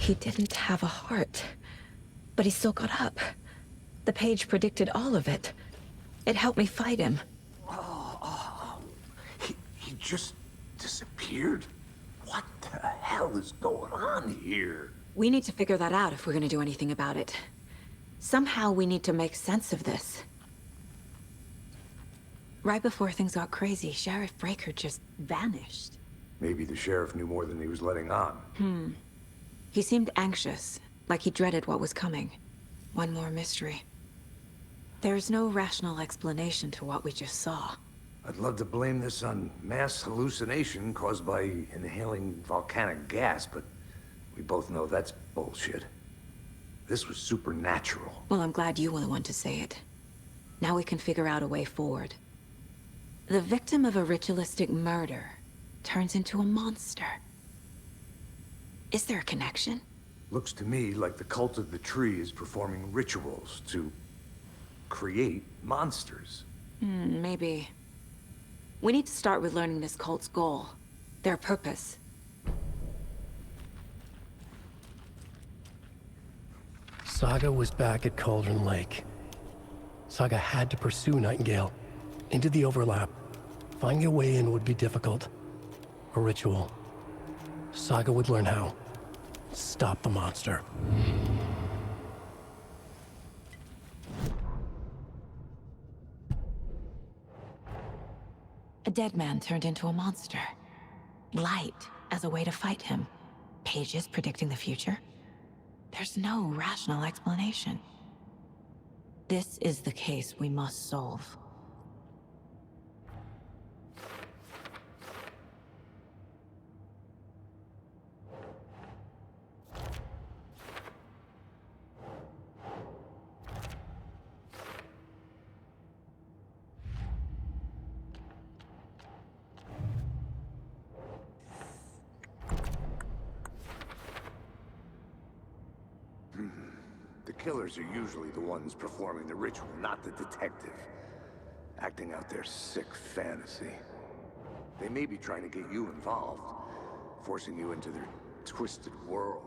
He didn't have a heart, but he still got up. The page predicted all of it. It helped me fight him. He just disappeared? What the hell is going on here? We need to figure that out if we're gonna do anything about it. Somehow we need to make sense of this. Right before things got crazy, Sheriff Breaker just vanished. Maybe the sheriff knew more than he was letting on. He seemed anxious, like he dreaded what was coming. One more mystery. There's no rational explanation to what we just saw. I'd love to blame this on mass hallucination caused by inhaling volcanic gas, but we both know that's bullshit. This was supernatural. Well, I'm glad you were the one to say it. Now we can figure out a way forward. The victim of a ritualistic murder turns into a monster. Is there a connection? Looks to me like the cult of the tree is performing rituals to create monsters. Maybe. We need to start with learning this cult's goal, their purpose. Saga was back at Cauldron Lake. Saga had to pursue Nightingale into the overlap. Finding a way in would be difficult. A ritual. Saga would learn how. Stop the monster. A dead man turned into a monster. Light as a way to fight him. Pages predicting the future. There's no rational explanation. This is the case we must solve. The killers are usually the ones performing the ritual, not the detective. Acting out their sick fantasy. They may be trying to get you involved, forcing you into their twisted world.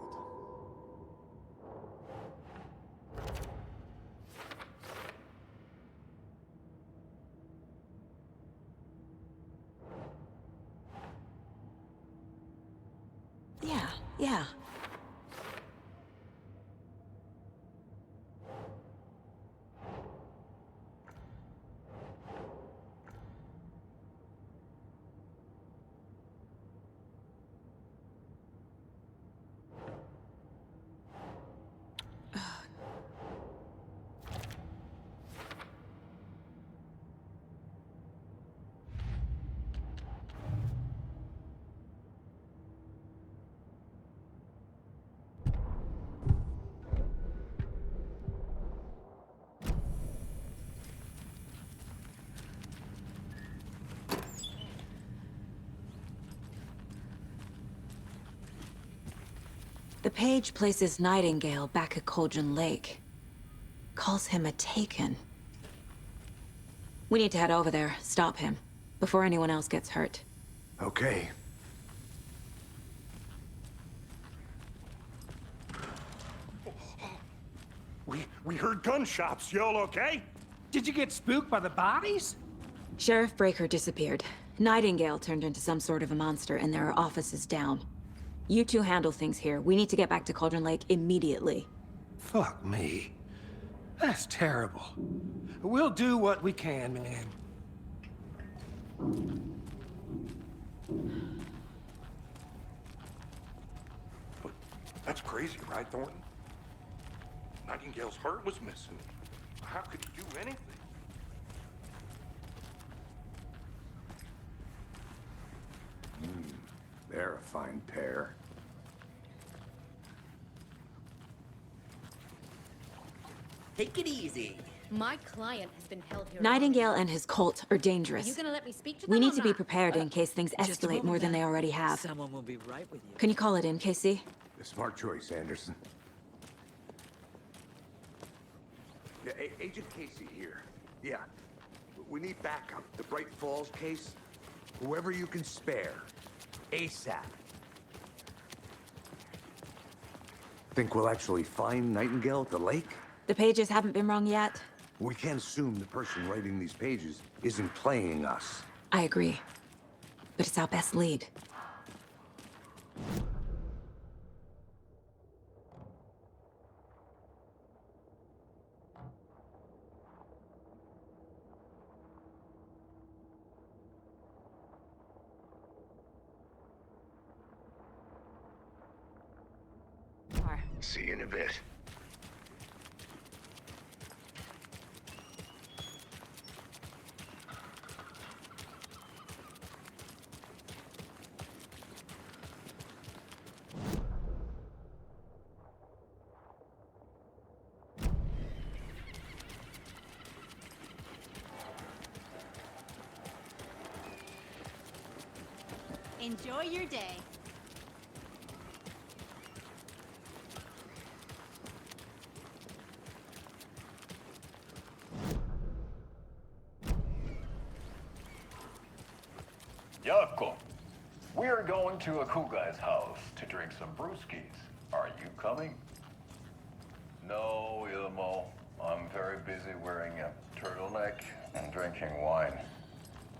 Yeah. The page places Nightingale back at Cauldron Lake. Calls him a Taken. We need to head over there, stop him, before anyone else gets hurt. Okay. We heard gunshots. Y'all okay? Did you get spooked by the bodies? Sheriff Breaker disappeared. Nightingale turned into some sort of a monster, and there are offices down. You two handle things here. We need to get back to Cauldron Lake immediately. Fuck me. That's terrible. We'll do what we can, man. But that's crazy, right, Thornton? Nightingale's heart was missing. How could he do anything? They're a fine pair. Take it easy. My client has been held here. Nightingale and his cult are dangerous. Are you gonna let me speak to them We need or to be not? prepared in case things Just a escalate more moment, than they ma'am. already have. Someone will be right with you. Can you call it in, Casey? A smart choice, Anderson. Yeah, Agent Casey here. Yeah. We need backup. The Bright Falls case. Whoever you can spare. ASAP. Think we'll actually find Nightingale at the lake? The pages haven't been wrong yet. We can't assume the person writing these pages isn't playing us. I agree. But it's our best lead. See you in a bit. Enjoy your day. Yako, we are going to a cool guy's house to drink some brewskis. Are you coming? No, Ilmo. I'm very busy wearing a turtleneck and drinking wine.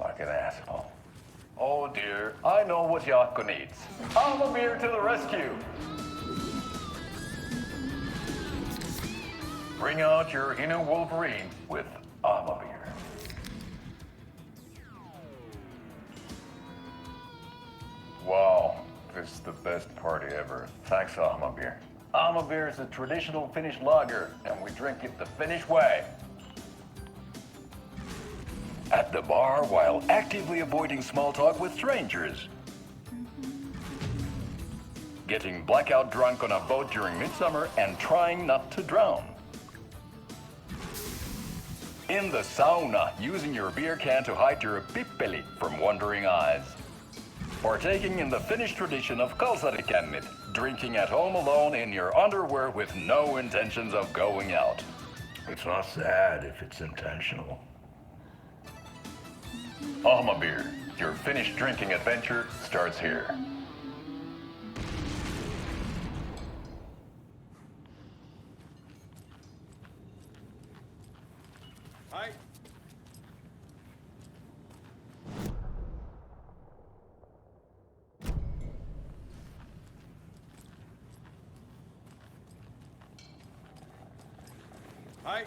Like an asshole. Oh dear, I know what Yako needs. Amamir to the rescue! Bring out your inner Wolverine with Amamir. Wow, this is the best party ever. Thanks, Amamir. Amamir is a traditional Finnish lager, and we drink it the Finnish way. At the bar while actively avoiding small talk with strangers. Getting blackout drunk on a boat during midsummer and trying not to drown. In the sauna, using your beer can to hide your pippeli from wandering eyes. Partaking in the Finnish tradition of kalsarikännit, drinking at home alone in your underwear with no intentions of going out. It's not sad if it's intentional. Amamir, your Finnish drinking adventure starts here. Hi. Hi.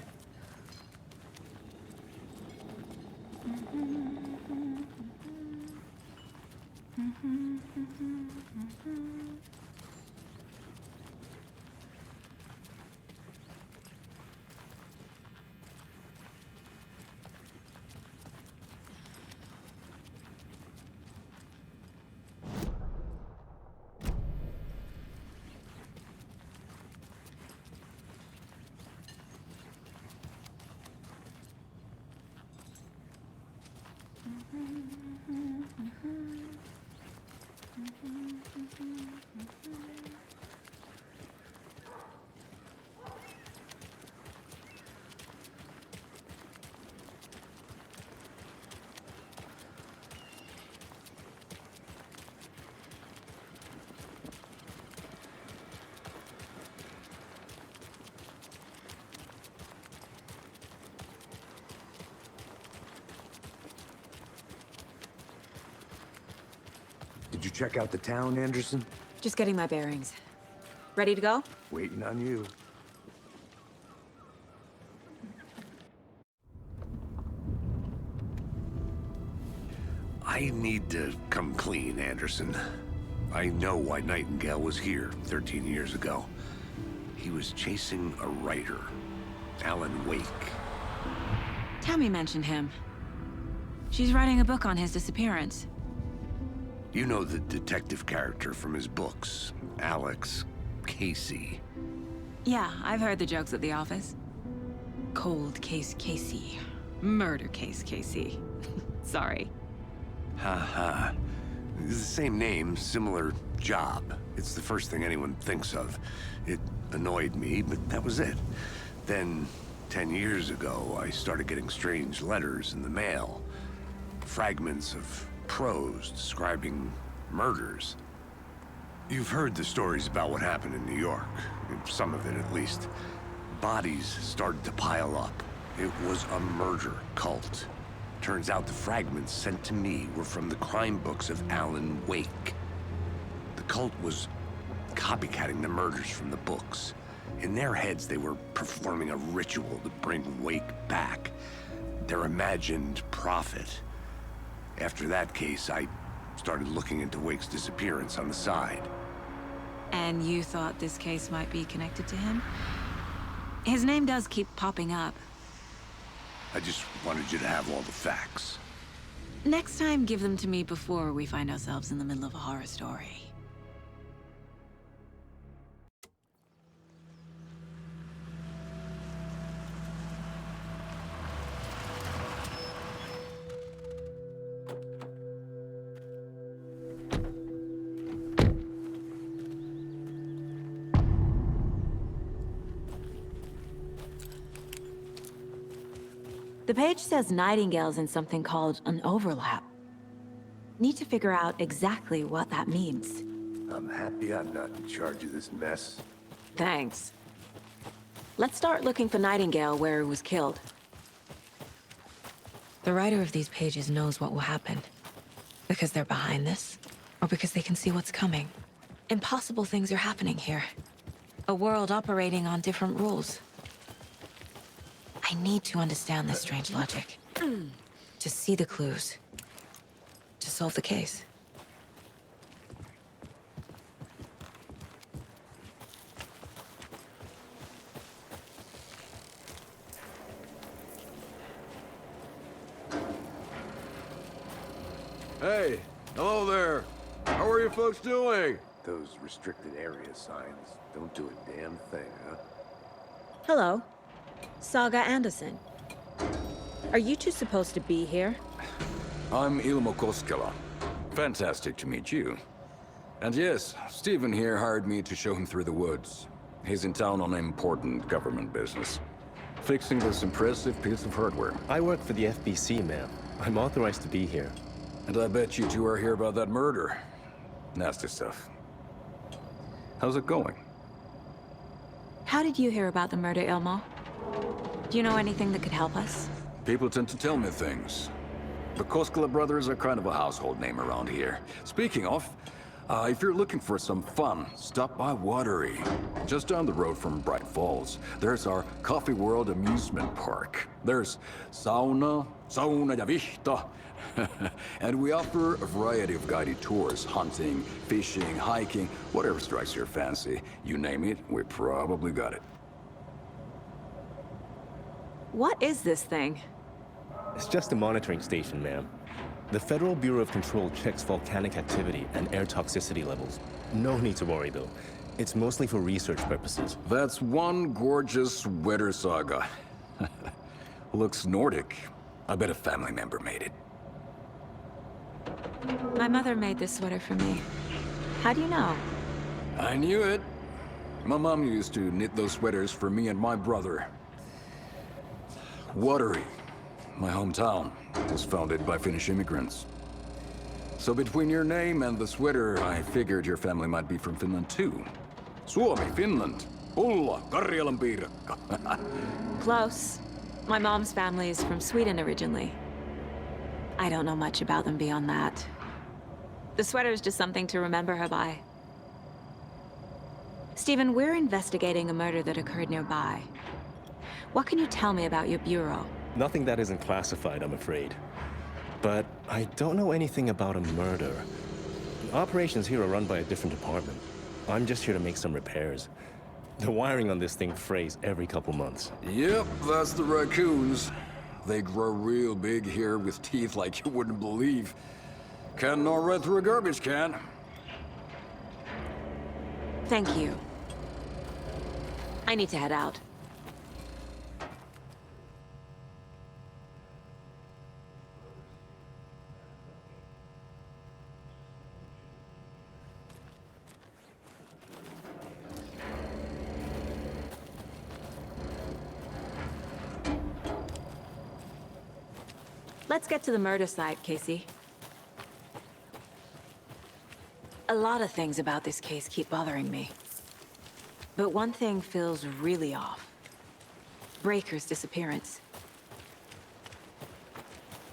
Did you check out the town, Anderson? Just getting my bearings. Ready to go? Waiting on you. I need to come clean, Anderson. I know why Nightingale was here 13 years ago. He was chasing a writer, Alan Wake. Tammy mentioned him. She's writing a book on his disappearance. You know the detective character from his books, Alex Casey. Yeah, I've heard the jokes at the office. Cold case Casey. Murder case Casey. Sorry. Ha ha. It's the same name, similar job. It's the first thing anyone thinks of. It annoyed me, but that was it. Then, 10 years ago, I started getting strange letters in the mail. Fragments of prose describing murders. You've heard the stories about what happened in New York. Some of it, at least. Bodies started to pile up. It was a murder cult. Turns out the fragments sent to me were from the crime books of Alan Wake. The cult was copycatting the murders from the books. In their heads, they were performing a ritual to bring Wake back. Their imagined prophet. After that case, I started looking into Wake's disappearance on the side. And you thought this case might be connected to him? His name does keep popping up. I just wanted you to have all the facts. Next time, give them to me before we find ourselves in the middle of a horror story. The page says Nightingale's in something called an overlap. Need to figure out exactly what that means. I'm happy I'm not in charge of this mess. Thanks. Let's start looking for Nightingale where he was killed. The writer of these pages knows what will happen. Because they're behind this, or because they can see what's coming. Impossible things are happening here. A world operating on different rules. I need to understand this strange logic. To see the clues. To solve the case. Hey, hello there. How are you folks doing? Those restricted area signs don't do a damn thing, huh? Hello. Saga Anderson. Are you two supposed to be here? I'm Ilmo Koskela. Fantastic to meet you. And yes, Stephen here hired me to show him through the woods. He's in town on important government business. Fixing this impressive piece of hardware. I work for the FBC, ma'am. I'm authorized to be here. And I bet you two are here about that murder. Nasty stuff. How's it going? How did you hear about the murder, Ilmo? Do you know anything that could help us? People tend to tell me things. The Koskela brothers are kind of a household name around here. Speaking of, if you're looking for some fun, stop by Watery. Just down the road from Bright Falls, there's our Coffee World amusement park. There's sauna ja vihta. And we offer a variety of guided tours, hunting, fishing, hiking, whatever strikes your fancy. You name it, we probably got it. What is this thing? It's just a monitoring station, ma'am. The Federal Bureau of Control checks volcanic activity and air toxicity levels. No need to worry, though. It's mostly for research purposes. That's one gorgeous sweater, Saga. Looks Nordic. I bet a family member made it. My mother made this sweater for me. How do you know? I knew it. My mom used to knit those sweaters for me and my brother. Watery, my hometown, was founded by Finnish immigrants. So between your name and the sweater, I figured your family might be from Finland too. Suomi, Finland. Ulla, Karjalan piirakka. Close. My mom's family is from Sweden originally. I don't know much about them beyond that. The sweater is just something to remember her by. Stephen, we're investigating a murder that occurred nearby. What can you tell me about your bureau? Nothing that isn't classified, I'm afraid. But I don't know anything about a murder. The operations here are run by a different department. I'm just here to make some repairs. The wiring on this thing frays every couple months. Yep, that's the raccoons. They grow real big here with teeth like you wouldn't believe. Can't gnaw right through a garbage can. Thank you. I need to head out. Let's get to the murder site, Casey. A lot of things about this case keep bothering me. But one thing feels really off. Breaker's disappearance.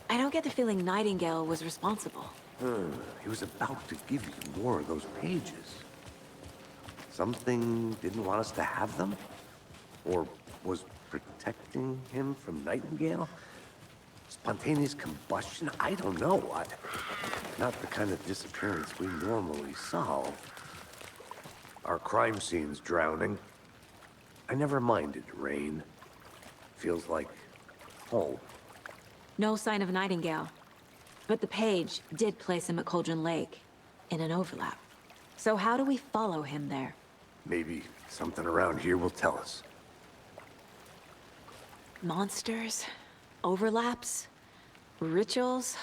I don't get the feeling Nightingale was responsible. He was about to give you more of those pages. Something didn't want us to have them? Or was protecting him from Nightingale? Spontaneous combustion? I don't know. Not the kind of disappearance we normally solve. Our crime scene's drowning. I never minded rain. Feels like home. No sign of Nightingale. But the page did place him at Cauldron Lake, in an overlap. So how do we follow him there? Maybe something around here will tell us. Monsters? Overlaps? Rituals?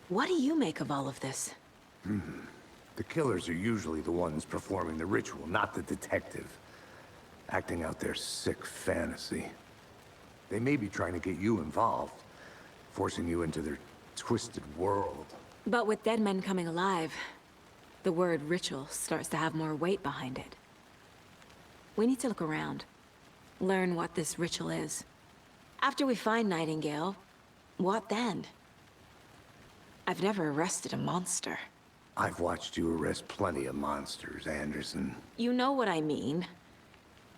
What do you make of all of this? The killers are usually the ones performing the ritual, not the detective. Acting out their sick fantasy. They may be trying to get you involved, forcing you into their twisted world. But with dead men coming alive, the word ritual starts to have more weight behind it. We need to look around. Learn what this ritual is. After we find Nightingale, what then? I've never arrested a monster. I've watched you arrest plenty of monsters, Anderson. You know what I mean.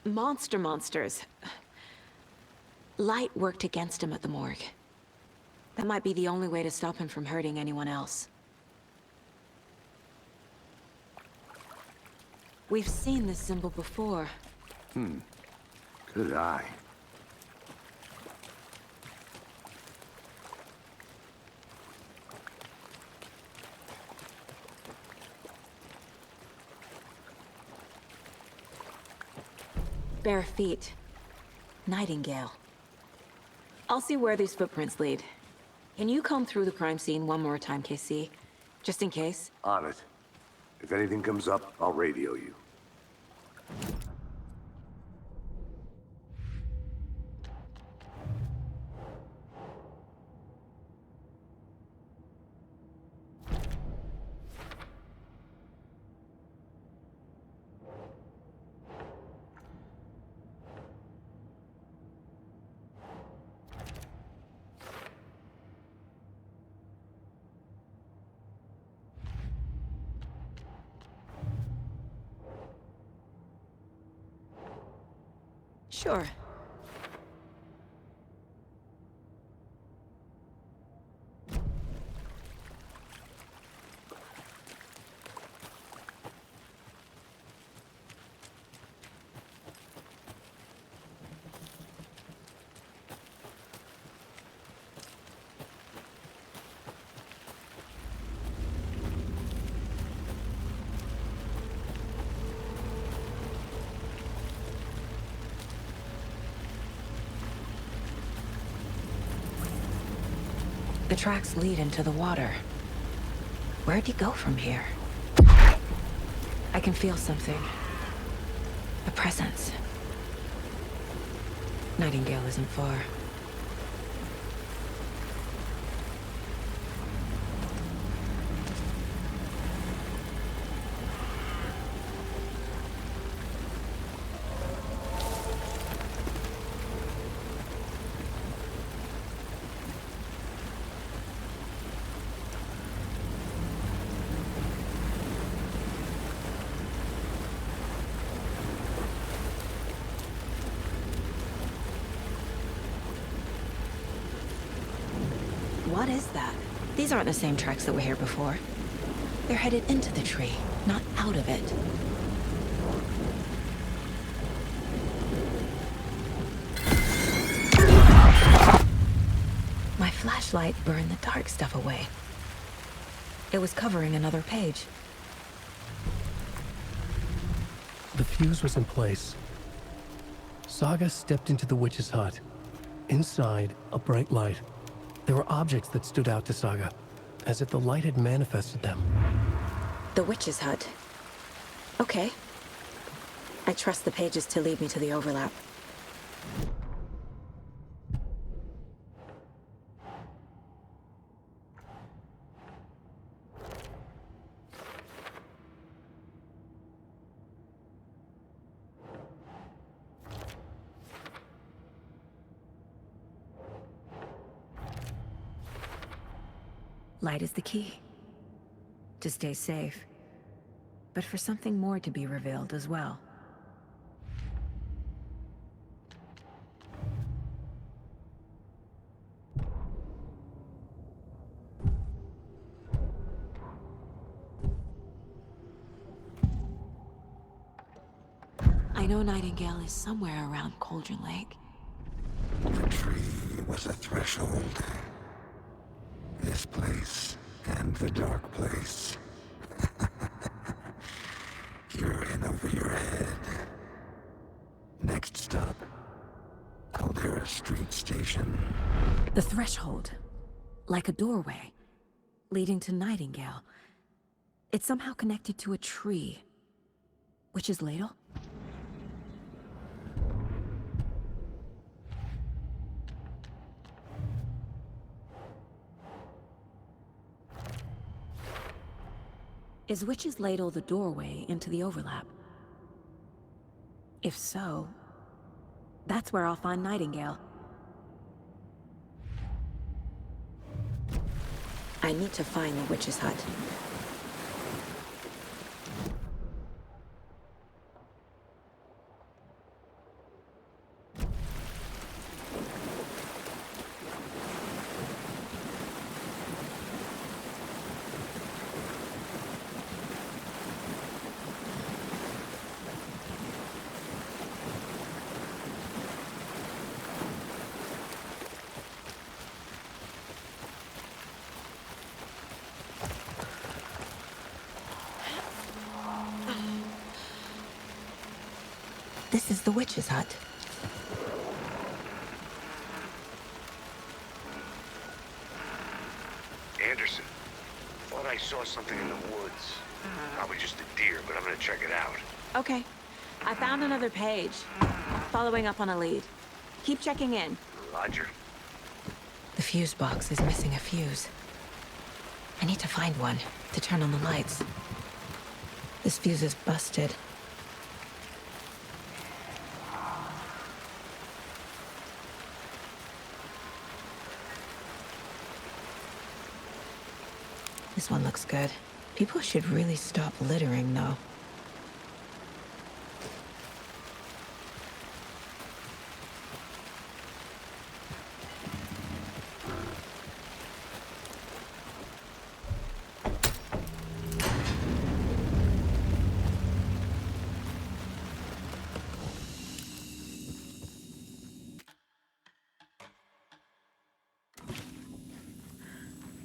Monsters. Light worked against him at the morgue. That might be the only way to stop him from hurting anyone else. We've seen this symbol before. Good eye. Bare feet. Nightingale. I'll see where these footprints lead. Can you comb through the crime scene one more time, KC? Just in case? On it. If anything comes up, I'll radio you. Sure. The tracks lead into the water. Where'd he go from here? I can feel something. A presence. Nightingale isn't far. What is that? These aren't the same tracks that were here before. They're headed into the tree, not out of it. My flashlight burned the dark stuff away. It was covering another page. The fuse was in place. Saga stepped into the witch's hut. Inside, a bright light. There were objects that stood out to Saga, as if the light had manifested them. The witch's hut. Okay. I trust the pages to lead me to the overlap. Light is the key. To stay safe. But for something more to be revealed as well. I know Nightingale is somewhere around Cauldron Lake. The tree was a threshold. This place and the dark place. You're in over your head. Next stop, Caldera Street Station. The threshold. Like a doorway. Leading to Nightingale. It's somehow connected to a tree. Witch's Ladle? Is Witch's Ladle the doorway into the overlap? If so, that's where I'll find Nightingale. I need to find the witch's hut. This is the witch's hut. Anderson, thought I saw something in the woods. Probably just a deer, but I'm gonna check it out. Okay. I found another page. Following up on a lead. Keep checking in. Roger. The fuse box is missing a fuse. I need to find one to turn on the lights. This fuse is busted. This one looks good. People should really stop littering, though.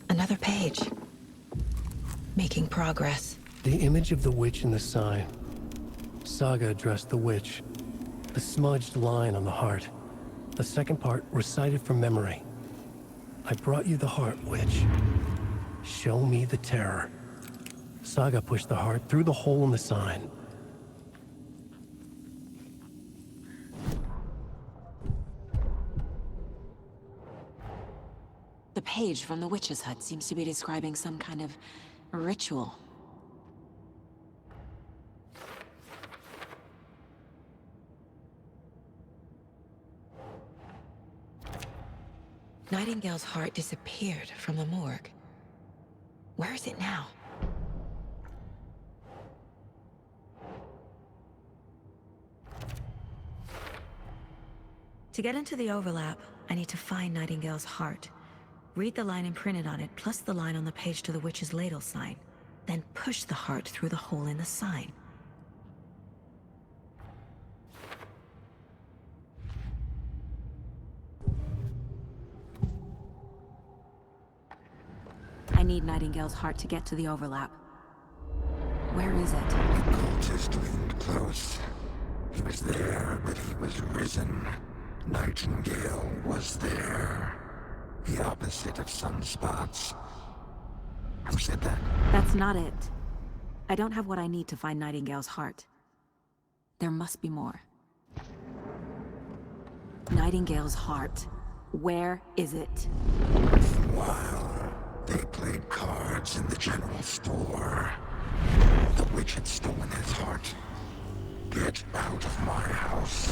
Another page. Making progress. The image of the witch in the sign. Saga addressed the witch. The smudged line on the heart. The second part recited from memory. I brought you the heart, witch. Show me the terror. Saga pushed the heart through the hole in the sign. The page from the witch's hut seems to be describing some kind of ritual. Nightingale's heart disappeared from the morgue. Where is it now? To get into the overlap, I need to find Nightingale's heart. Read the line imprinted on it, plus the line on the page to the witch's ladle sign. Then push the heart through the hole in the sign. I need Nightingale's heart to get to the overlap. Where is it? The cultist leaned close. He was there, but he was risen. Nightingale was there. The opposite of sunspots. Who said that? That's not it. I don't have what I need to find Nightingale's heart. There must be more. Nightingale's heart. Where is it? While they played cards in the general store, the witch had stolen his heart. Get out of my house.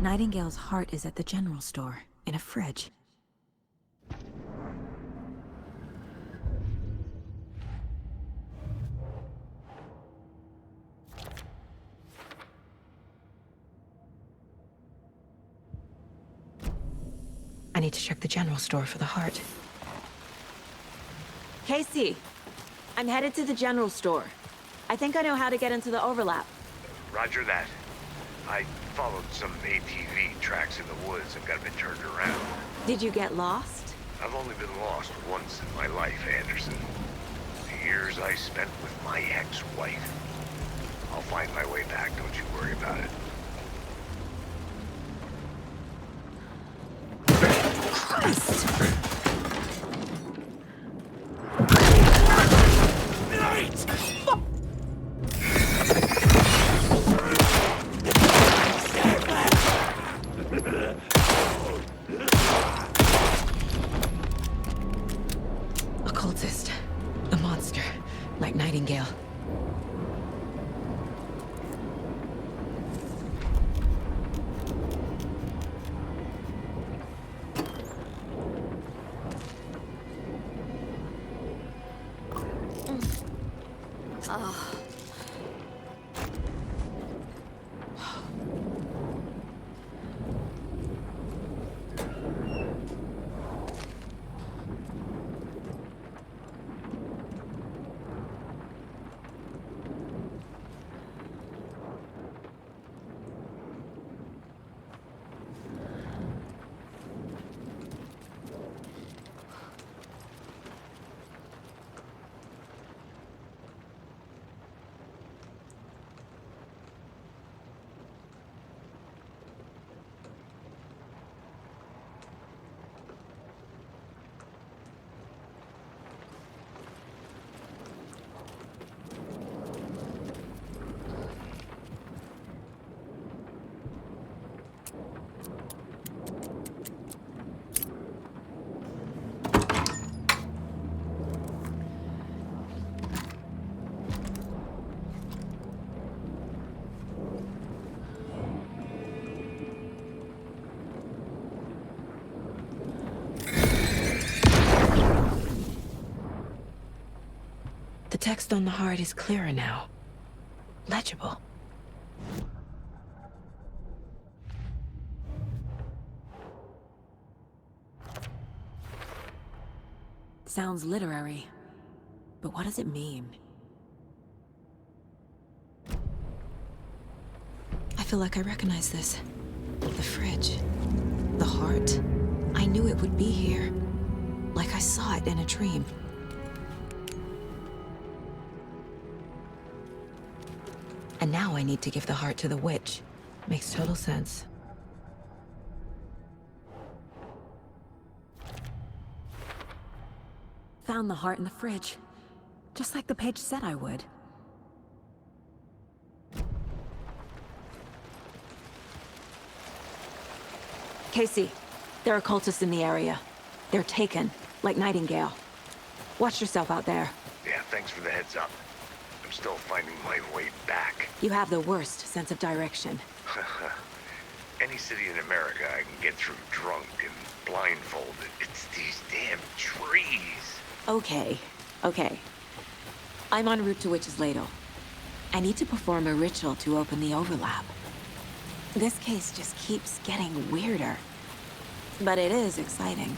Nightingale's heart is at the general store, in a fridge. need to check the general store for the heart. Casey, I'm headed to the general store. I think I know how to get into the overlap. Roger that. I followed some ATV tracks in the woods and got a bit turned around. Did you get lost? I've only been lost once in my life, Anderson. The years I spent with my ex-wife. I'll find my way back, don't you worry about it. A cultist. A monster. Like Nightingale. The text on the heart is clearer now. Legible. Sounds literary. But what does it mean? I feel like I recognize this. The fridge. The heart. I knew it would be here. Like I saw it in a dream. And now I need to give the heart to the witch. Makes total sense. Found the heart in the fridge. Just like the page said I would. Casey, there are cultists in the area. They're taken, like Nightingale. Watch yourself out there. Yeah, thanks for the heads up. I'm still finding my way back. You have the worst sense of direction. Any city in America I can get through drunk and blindfolded. It's these damn trees. Okay. I'm en route to Witch's Ladle. I need to perform a ritual to open the overlap. This case just keeps getting weirder. But it is exciting.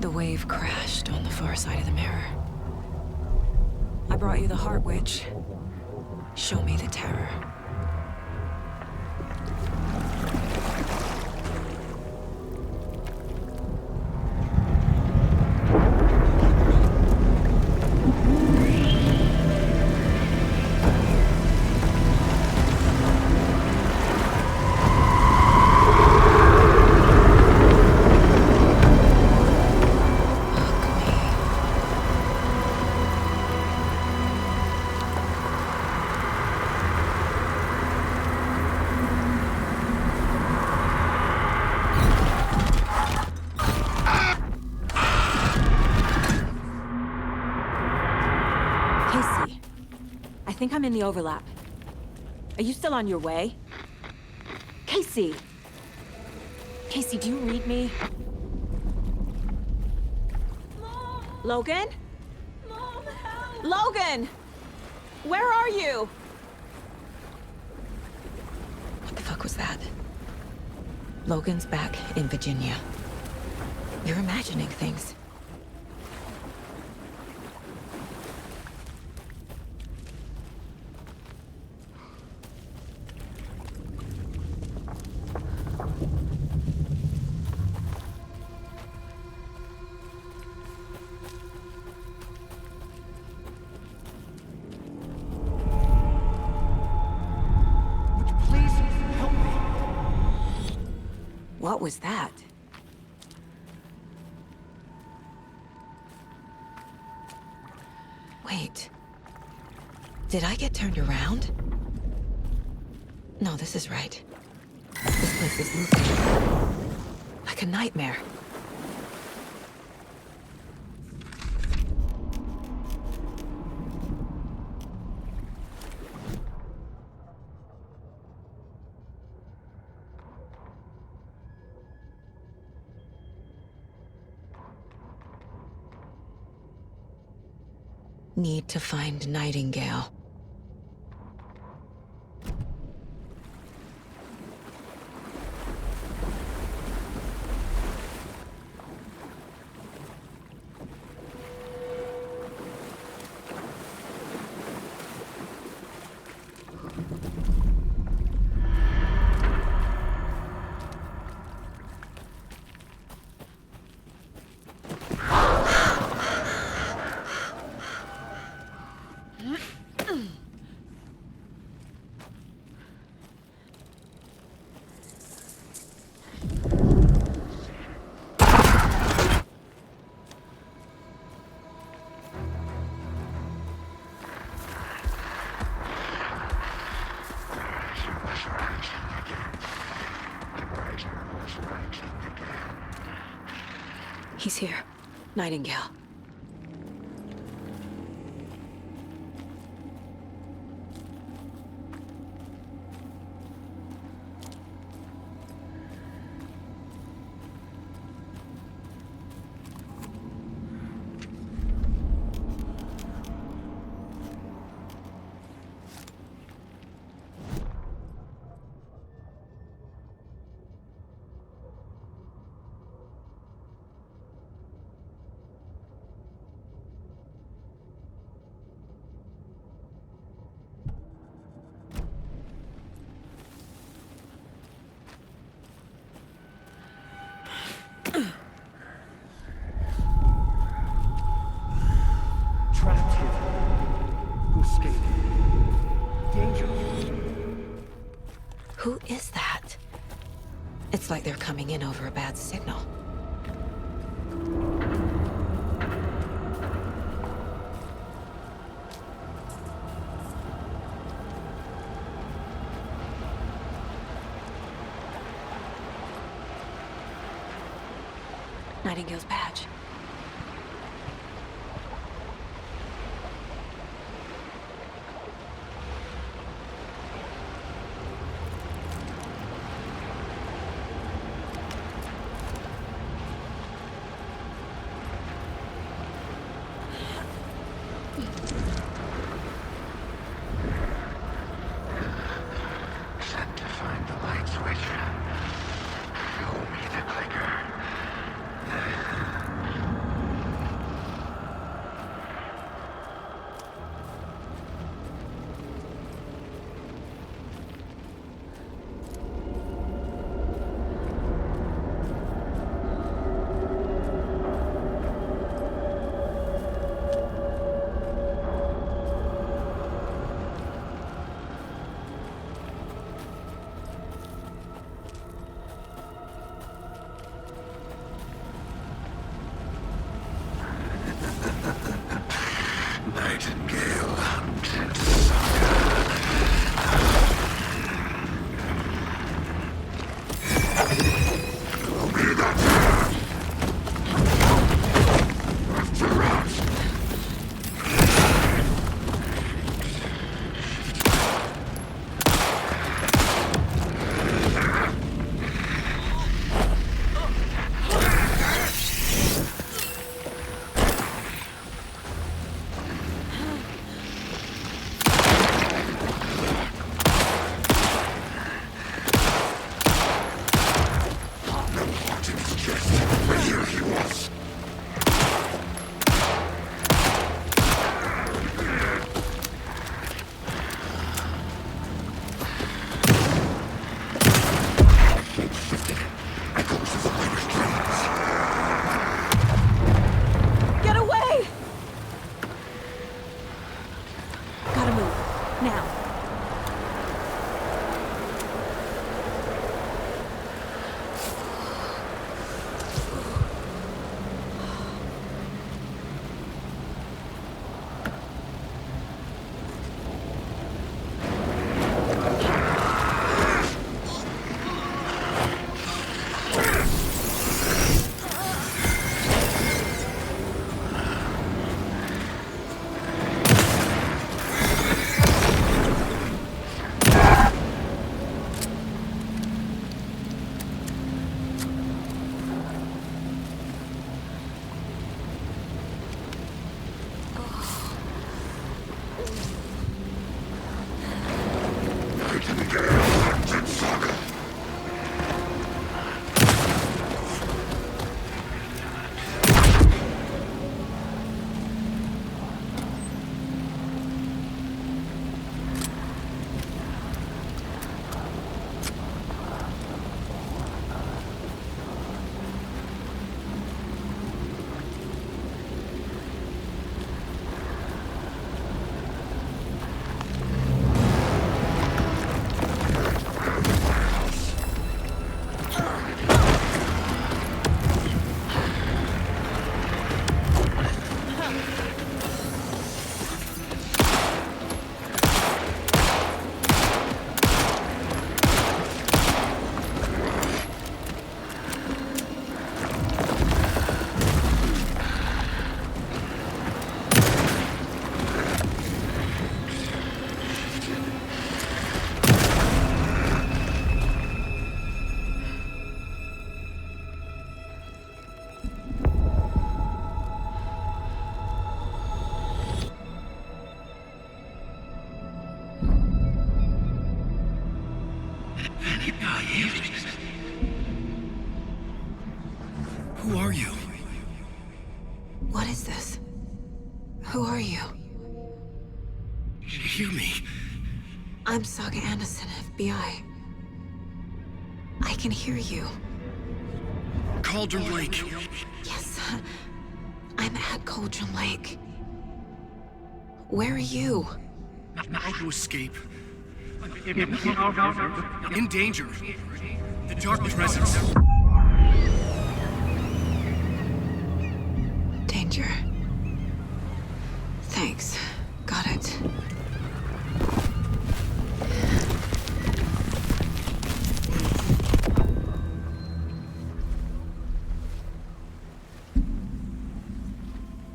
The wave crashed on the far side of the mirror. I brought you the heart, witch. Show me the terror. think I'm in the overlap. Are you still on your way? Casey! Casey, do you read me? Mom! Logan? Mom, help! Logan! Where are you? What the fuck was that? Logan's back in Virginia. You're imagining things. What was that? Wait. Did I get turned around? No, this is right. This place is moving. Like a nightmare. Need to find Nightingale. He's here. Nightingale. Trapped here. Who escaped? Danger. Who is that? It's like they're coming in over a bad signal. Nightingale's badge. Set to find the light switch. Show me the clicker. Who are you? What is this? Who are you? Hear me. I'm Saga Anderson, FBI. I can hear you. Cauldron Lake. Yes, I'm at Cauldron Lake. Where are you? How to escape. In danger. The dark presence. Danger. Thanks. Got it.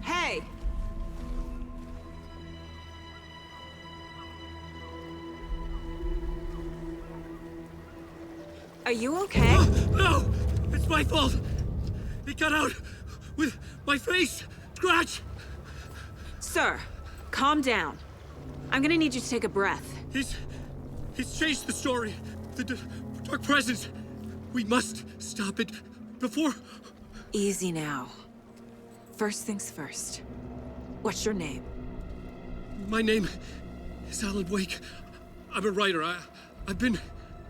Hey! Are you okay? No! It's my fault! It got out with my face! Scratch! Sir, calm down. I'm gonna need you to take a breath. He's changed the story. The dark presence. We must stop it before... Easy now. First things first. What's your name? My name is Alan Wake. I'm a writer. I've been...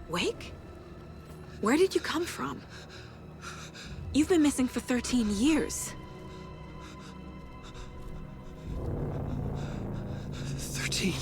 Wake? Where did you come from? You've been missing for 13 years. 13?